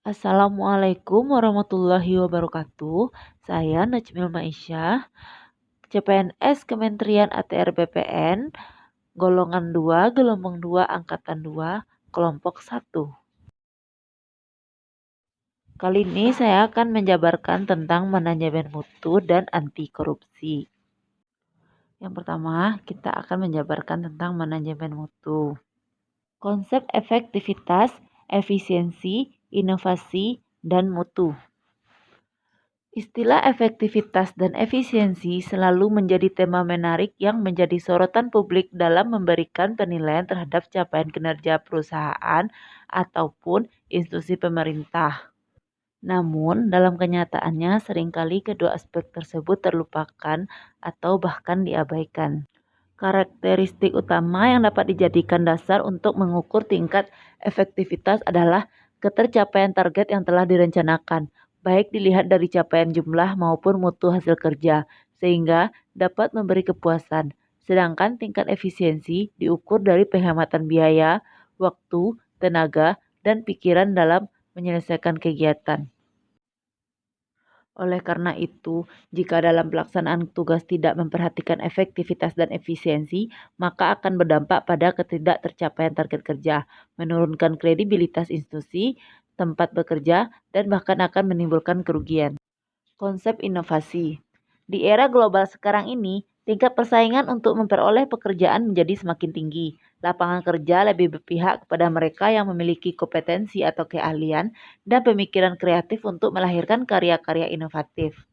Assalamualaikum warahmatullahi wabarakatuh. Saya Najmil Maisyah, CPNS Kementerian ATR BPN, golongan 2, gelombang 2, angkatan 2, kelompok 1. Kali ini saya akan menjabarkan tentang manajemen mutu dan anti korupsi. Yang pertama, kita akan menjabarkan tentang manajemen mutu. Konsep efektivitas, efisiensi, inovasi, dan mutu. Istilah efektivitas dan efisiensi selalu menjadi tema menarik yang menjadi sorotan publik dalam memberikan penilaian terhadap capaian kinerja perusahaan ataupun institusi pemerintah. Namun, dalam kenyataannya seringkali kedua aspek tersebut terlupakan atau bahkan diabaikan. Karakteristik utama yang dapat dijadikan dasar untuk mengukur tingkat efektivitas adalah ketercapaian target yang telah direncanakan, baik dilihat dari capaian jumlah maupun mutu hasil kerja, sehingga dapat memberi kepuasan. Sedangkan tingkat efisiensi diukur dari penghematan biaya, waktu, tenaga, dan pikiran dalam menyelesaikan kegiatan. Oleh karena itu, jika dalam pelaksanaan tugas tidak memperhatikan efektivitas dan efisiensi, maka akan berdampak pada ketidaktercapaian target kerja, menurunkan kredibilitas institusi, tempat bekerja, dan bahkan akan menimbulkan kerugian. Konsep inovasi. Di era global sekarang ini, tingkat persaingan untuk memperoleh pekerjaan menjadi semakin tinggi. Lapangan kerja lebih berpihak kepada mereka yang memiliki kompetensi atau keahlian dan pemikiran kreatif untuk melahirkan karya-karya inovatif.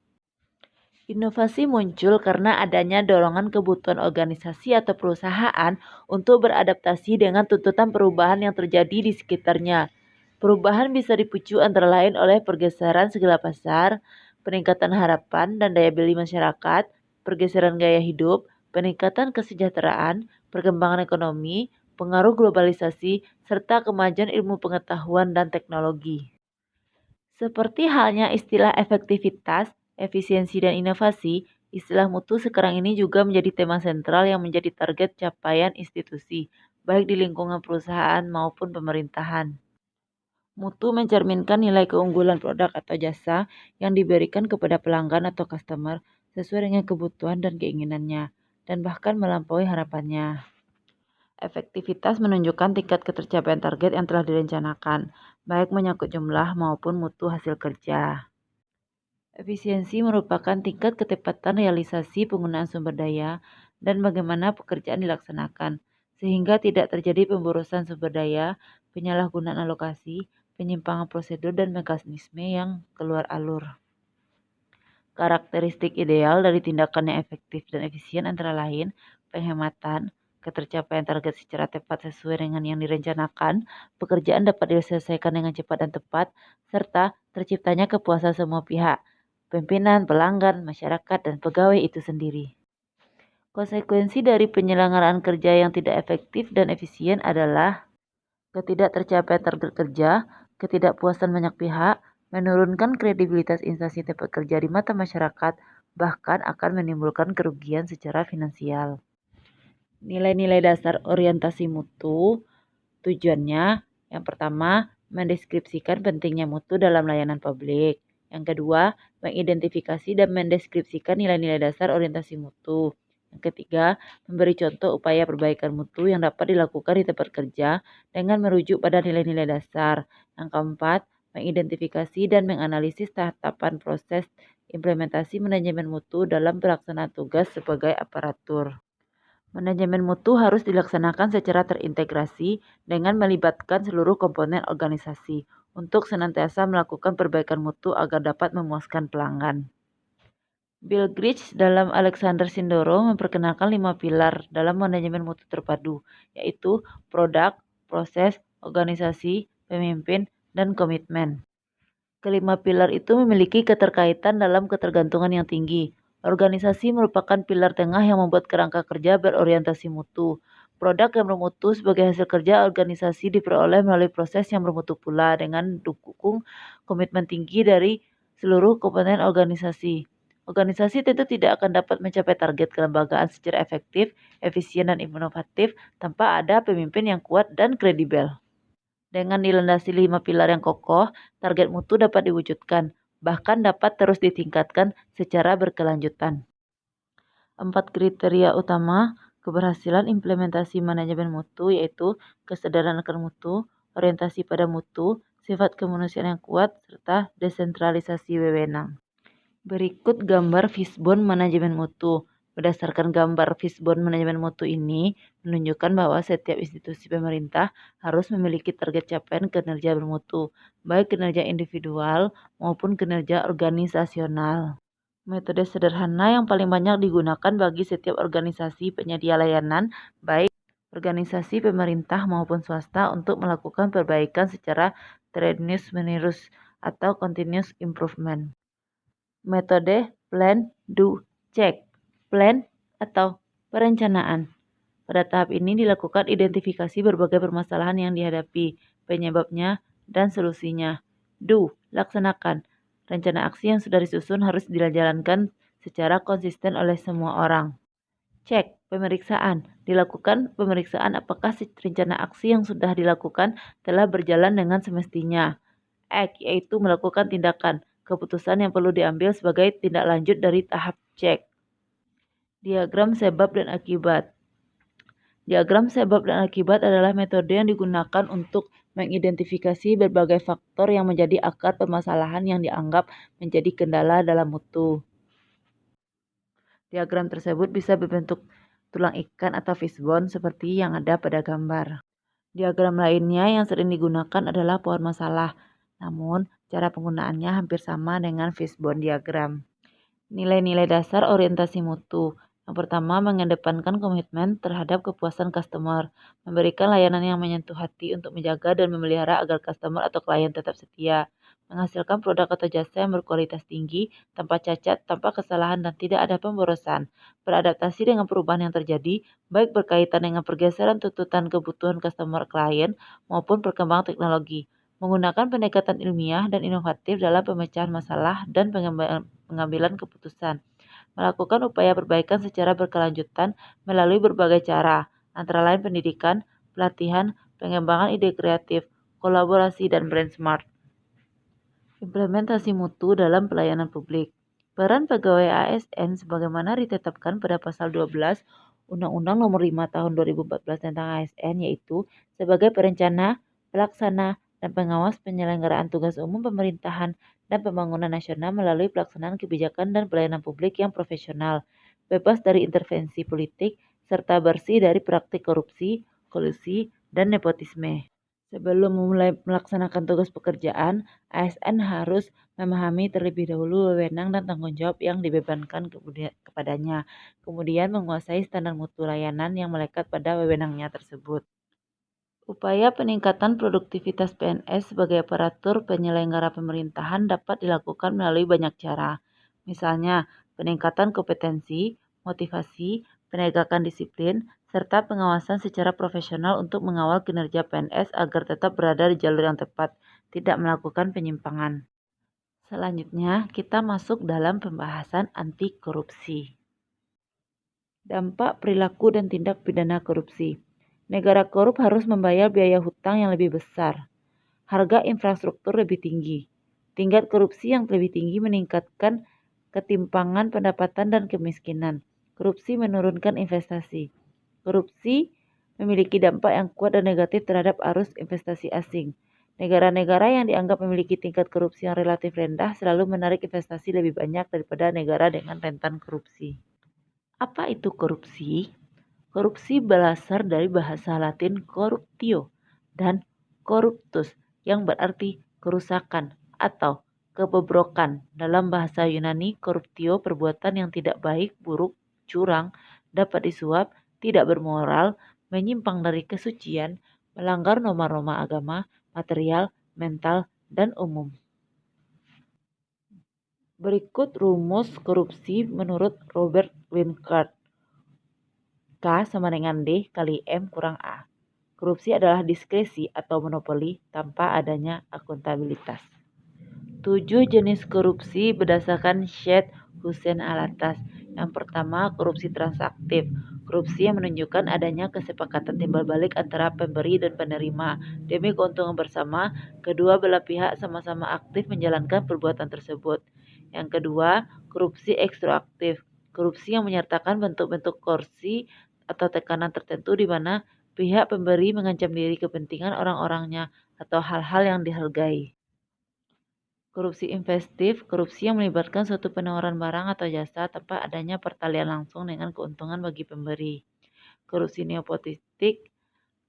Inovasi muncul karena adanya dorongan kebutuhan organisasi atau perusahaan untuk beradaptasi dengan tuntutan perubahan yang terjadi di sekitarnya. Perubahan bisa dipicu antara lain oleh pergeseran skala pasar, peningkatan harapan dan daya beli masyarakat, pergeseran gaya hidup, peningkatan kesejahteraan, perkembangan ekonomi, pengaruh globalisasi, serta kemajuan ilmu pengetahuan dan teknologi. Seperti halnya istilah efektivitas, efisiensi, dan inovasi, istilah mutu sekarang ini juga menjadi tema sentral yang menjadi target capaian institusi, baik di lingkungan perusahaan maupun pemerintahan. Mutu mencerminkan nilai keunggulan produk atau jasa yang diberikan kepada pelanggan atau customer sesuai dengan kebutuhan dan keinginannya, dan bahkan melampaui harapannya. Efektivitas menunjukkan tingkat ketercapaian target yang telah direncanakan, baik menyangkut jumlah maupun mutu hasil kerja. Efisiensi merupakan tingkat ketepatan realisasi penggunaan sumber daya dan bagaimana pekerjaan dilaksanakan, sehingga tidak terjadi pemborosan sumber daya, penyalahgunaan alokasi, penyimpangan prosedur, dan mekanisme yang keluar alur. Karakteristik ideal dari tindakan yang efektif dan efisien antara lain penghematan, ketercapaian target secara tepat sesuai dengan yang direncanakan, pekerjaan dapat diselesaikan dengan cepat dan tepat, serta terciptanya kepuasan semua pihak, pimpinan, pelanggan, masyarakat, dan pegawai itu sendiri. Konsekuensi dari penyelenggaraan kerja yang tidak efektif dan efisien adalah ketidaktercapaian target kerja, ketidakpuasan banyak pihak, menurunkan kredibilitas instansi tempat kerja di mata masyarakat, bahkan akan menimbulkan kerugian secara finansial. Nilai-nilai dasar orientasi mutu, tujuannya yang pertama, mendeskripsikan pentingnya mutu dalam layanan publik. Yang kedua, mengidentifikasi dan mendeskripsikan nilai-nilai dasar orientasi mutu. Yang ketiga, memberi contoh upaya perbaikan mutu yang dapat dilakukan di tempat kerja dengan merujuk pada nilai-nilai dasar. Yang keempat, mengidentifikasi dan menganalisis tahapan proses implementasi manajemen mutu dalam pelaksanaan tugas sebagai aparatur. Manajemen mutu harus dilaksanakan secara terintegrasi dengan melibatkan seluruh komponen organisasi untuk senantiasa melakukan perbaikan mutu agar dapat memuaskan pelanggan. Bill Gates dalam Alexander Sindoro memperkenalkan 5 pilar dalam manajemen mutu terpadu, yaitu produk, proses, organisasi, pemimpin, dan komitmen. Kelima pilar itu memiliki keterkaitan dalam ketergantungan yang tinggi. Organisasi merupakan pilar tengah yang membuat kerangka kerja berorientasi mutu. Produk yang bermutu sebagai hasil kerja organisasi diperoleh melalui proses yang bermutu pula dengan dukung komitmen tinggi dari seluruh komponen organisasi. Organisasi tentu tidak akan dapat mencapai target kelembagaan secara efektif, efisien, dan inovatif tanpa ada pemimpin yang kuat dan kredibel. Dengan dilandasi 5 pilar yang kokoh, target mutu dapat diwujudkan, bahkan dapat terus ditingkatkan secara berkelanjutan. 4 kriteria utama keberhasilan implementasi manajemen mutu yaitu kesadaran akan mutu, orientasi pada mutu, sifat kemanusiaan yang kuat, serta desentralisasi wewenang. Berikut gambar fishbone manajemen mutu. Berdasarkan gambar fishbone manajemen mutu ini menunjukkan bahwa setiap institusi pemerintah harus memiliki target capaian kinerja bermutu, baik kinerja individual maupun kinerja organisasional. Metode sederhana yang paling banyak digunakan bagi setiap organisasi penyedia layanan, baik organisasi pemerintah maupun swasta untuk melakukan perbaikan secara terus-menerus atau continuous improvement. Metode Plan, Do, Check. Plan atau perencanaan. Pada tahap ini dilakukan identifikasi berbagai permasalahan yang dihadapi, penyebabnya, dan solusinya. Do, laksanakan. Rencana aksi yang sudah disusun harus dijalankan secara konsisten oleh semua orang. Cek, pemeriksaan. Dilakukan pemeriksaan apakah rencana aksi yang sudah dilakukan telah berjalan dengan semestinya. Act, yaitu melakukan tindakan, keputusan yang perlu diambil sebagai tindak lanjut dari tahap cek. Diagram sebab dan akibat. Diagram sebab dan akibat adalah metode yang digunakan untuk mengidentifikasi berbagai faktor yang menjadi akar permasalahan yang dianggap menjadi kendala dalam mutu. Diagram tersebut bisa berbentuk tulang ikan atau fishbone seperti yang ada pada gambar. Diagram lainnya yang sering digunakan adalah pohon masalah, namun cara penggunaannya hampir sama dengan fishbone diagram. Nilai-nilai dasar orientasi mutu. Yang pertama, mengedepankan komitmen terhadap kepuasan customer, memberikan layanan yang menyentuh hati untuk menjaga dan memelihara agar customer atau klien tetap setia, menghasilkan produk atau jasa yang berkualitas tinggi, tanpa cacat, tanpa kesalahan, dan tidak ada pemborosan, beradaptasi dengan perubahan yang terjadi, baik berkaitan dengan pergeseran tuntutan kebutuhan customer klien maupun perkembangan teknologi, menggunakan pendekatan ilmiah dan inovatif dalam pemecahan masalah dan pengambilan keputusan, melakukan upaya perbaikan secara berkelanjutan melalui berbagai cara, antara lain pendidikan, pelatihan, pengembangan ide kreatif, kolaborasi, dan brand smart. Implementasi mutu dalam pelayanan publik. Peran pegawai ASN sebagaimana ditetapkan pada pasal 12 Undang-Undang Nomor 5 Tahun 2014 tentang ASN yaitu sebagai perencana, pelaksana, dan pengawas penyelenggaraan tugas umum pemerintahan dan pembangunan nasional melalui pelaksanaan kebijakan dan pelayanan publik yang profesional, bebas dari intervensi politik, serta bersih dari praktik korupsi, kolusi, dan nepotisme. Sebelum memulai melaksanakan tugas pekerjaan, ASN harus memahami terlebih dahulu wewenang dan tanggung jawab yang dibebankan kepadanya, kemudian menguasai standar mutu layanan yang melekat pada wewenangnya tersebut. Upaya peningkatan produktivitas PNS sebagai aparatur penyelenggara pemerintahan dapat dilakukan melalui banyak cara. Misalnya, peningkatan kompetensi, motivasi, penegakan disiplin, serta pengawasan secara profesional untuk mengawal kinerja PNS agar tetap berada di jalur yang tepat, tidak melakukan penyimpangan. Selanjutnya, kita masuk dalam pembahasan anti korupsi. Dampak perilaku dan tindak pidana korupsi. Negara korup harus membayar biaya hutang yang lebih besar. Harga infrastruktur lebih tinggi. Tingkat korupsi yang lebih tinggi meningkatkan ketimpangan pendapatan dan kemiskinan. Korupsi menurunkan investasi. Korupsi memiliki dampak yang kuat dan negatif terhadap arus investasi asing. Negara-negara yang dianggap memiliki tingkat korupsi yang relatif rendah selalu menarik investasi lebih banyak daripada negara dengan rentan korupsi. Apa itu korupsi? Korupsi berasal dari bahasa Latin corruptio dan corruptus yang berarti kerusakan atau kebobrokan. Dalam bahasa Yunani, corruptio perbuatan yang tidak baik, buruk, curang, dapat disuap, tidak bermoral, menyimpang dari kesucian, melanggar norma-norma agama, material, mental, dan umum. Berikut rumus korupsi menurut Robert Wincott. K sama dengan D kali M kurang A. Korupsi adalah diskresi atau monopoli tanpa adanya akuntabilitas. 7 jenis korupsi berdasarkan Syed Hussein Alatas. Yang pertama, korupsi transaktif. Korupsi yang menunjukkan adanya kesepakatan timbal balik antara pemberi dan penerima demi keuntungan bersama, kedua belah pihak sama-sama aktif menjalankan perbuatan tersebut. Yang kedua, korupsi ekstraaktif. Korupsi yang menyertakan bentuk-bentuk koersi atau tekanan tertentu di mana pihak pemberi mengancam diri kepentingan orang-orangnya atau hal-hal yang dihargai. Korupsi investif, korupsi yang melibatkan suatu penawaran barang atau jasa tanpa adanya pertalian langsung dengan keuntungan bagi pemberi. Korupsi nepotistik,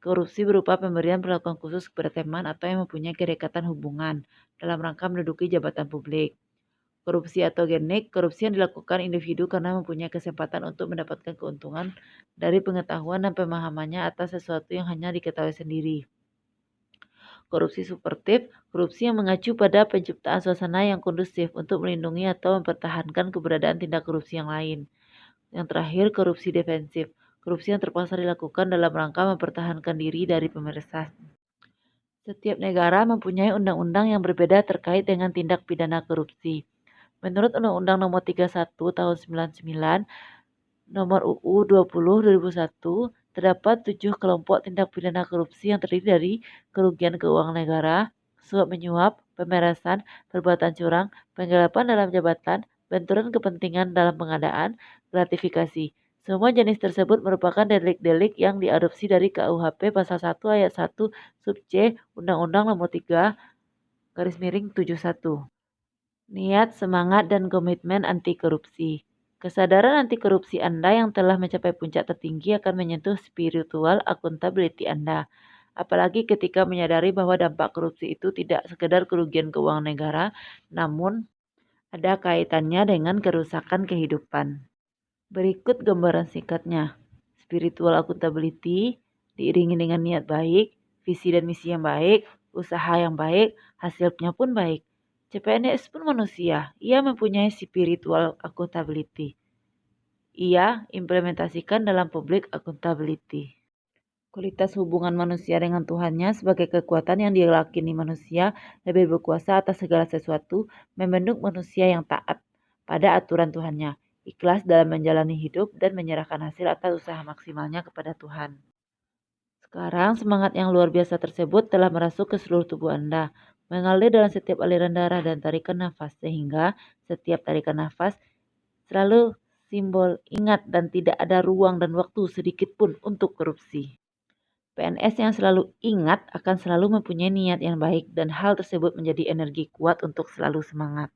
korupsi berupa pemberian perlakuan khusus kepada teman atau yang mempunyai kedekatan hubungan dalam rangka menduduki jabatan publik. Korupsi atogenik, korupsi yang dilakukan individu karena mempunyai kesempatan untuk mendapatkan keuntungan dari pengetahuan dan pemahamannya atas sesuatu yang hanya diketahui sendiri. Korupsi suportif, korupsi yang mengacu pada penciptaan suasana yang kondusif untuk melindungi atau mempertahankan keberadaan tindak korupsi yang lain. Yang terakhir, korupsi defensif, korupsi yang terpaksa dilakukan dalam rangka mempertahankan diri dari pemeriksaan. Setiap negara mempunyai undang-undang yang berbeda terkait dengan tindak pidana korupsi. Menurut Undang-Undang Nomor 31 Tahun 99, Nomor UU 20 2001, terdapat 7 kelompok tindak pidana korupsi yang terdiri dari kerugian keuangan negara, suap menyuap, pemerasan, perbuatan curang, penggelapan dalam jabatan, benturan kepentingan dalam pengadaan, gratifikasi. Semua jenis tersebut merupakan delik-delik yang diadopsi dari KUHP Pasal 1 Ayat 1 Sub C Undang-Undang Nomor 3 /71. Niat, semangat, dan komitmen anti korupsi. Kesadaran anti korupsi Anda yang telah mencapai puncak tertinggi akan menyentuh spiritual accountability Anda. Apalagi ketika menyadari bahwa dampak korupsi itu tidak sekedar kerugian keuangan negara, namun ada kaitannya dengan kerusakan kehidupan. Berikut gambaran singkatnya. Spiritual accountability diiringi dengan niat baik, visi dan misi yang baik, usaha yang baik, hasilnya pun baik. CPNS pun manusia, ia mempunyai spiritual accountability. Ia implementasikan dalam public accountability. Kualitas hubungan manusia dengan Tuhannya sebagai kekuatan yang diyakini manusia lebih berkuasa atas segala sesuatu, membentuk manusia yang taat pada aturan Tuhannya, ikhlas dalam menjalani hidup dan menyerahkan hasil atas usaha maksimalnya kepada Tuhan. Sekarang semangat yang luar biasa tersebut telah merasuk ke seluruh tubuh Anda, mengalir dalam setiap aliran darah dan tarikan nafas, sehingga setiap tarikan nafas selalu simbol ingat dan tidak ada ruang dan waktu sedikit pun untuk korupsi. PNS yang selalu ingat akan selalu mempunyai niat yang baik dan hal tersebut menjadi energi kuat untuk selalu semangat.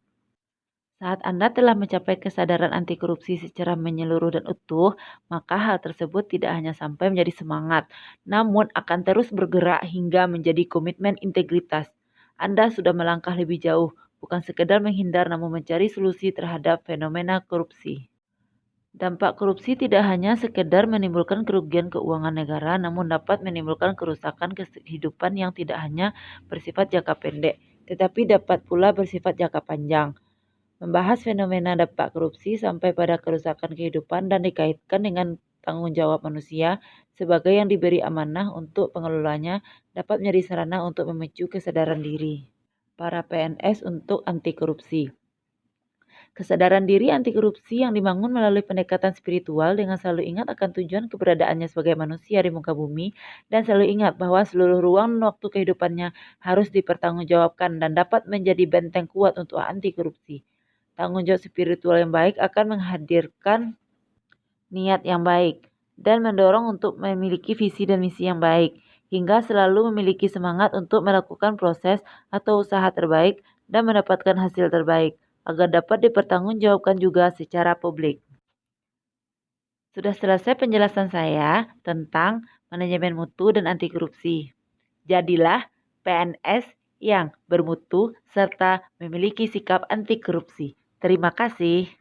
Saat Anda telah mencapai kesadaran anti korupsi secara menyeluruh dan utuh, maka hal tersebut tidak hanya sampai menjadi semangat, namun akan terus bergerak hingga menjadi komitmen integritas. Anda sudah melangkah lebih jauh, bukan sekedar menghindar namun mencari solusi terhadap fenomena korupsi. Dampak korupsi tidak hanya sekedar menimbulkan kerugian keuangan negara, namun dapat menimbulkan kerusakan kehidupan yang tidak hanya bersifat jangka pendek, tetapi dapat pula bersifat jangka panjang. Membahas fenomena dampak korupsi sampai pada kerusakan kehidupan dan dikaitkan dengan tanggung jawab manusia sebagai yang diberi amanah untuk pengelolanya dapat menjadi sarana untuk memicu kesadaran diri para PNS untuk anti korupsi. Kesadaran diri anti korupsi yang dibangun melalui pendekatan spiritual dengan selalu ingat akan tujuan keberadaannya sebagai manusia di muka bumi dan selalu ingat bahwa seluruh ruang dan waktu kehidupannya harus dipertanggungjawabkan dan dapat menjadi benteng kuat untuk anti korupsi. Tanggung jawab spiritual yang baik akan menghadirkan niat yang baik dan mendorong untuk memiliki visi dan misi yang baik, hingga selalu memiliki semangat untuk melakukan proses atau usaha terbaik dan mendapatkan hasil terbaik, agar dapat dipertanggungjawabkan juga secara publik. Sudah selesai penjelasan saya tentang manajemen mutu dan anti korupsi. Jadilah PNS yang bermutu serta memiliki sikap anti korupsi. Terima kasih.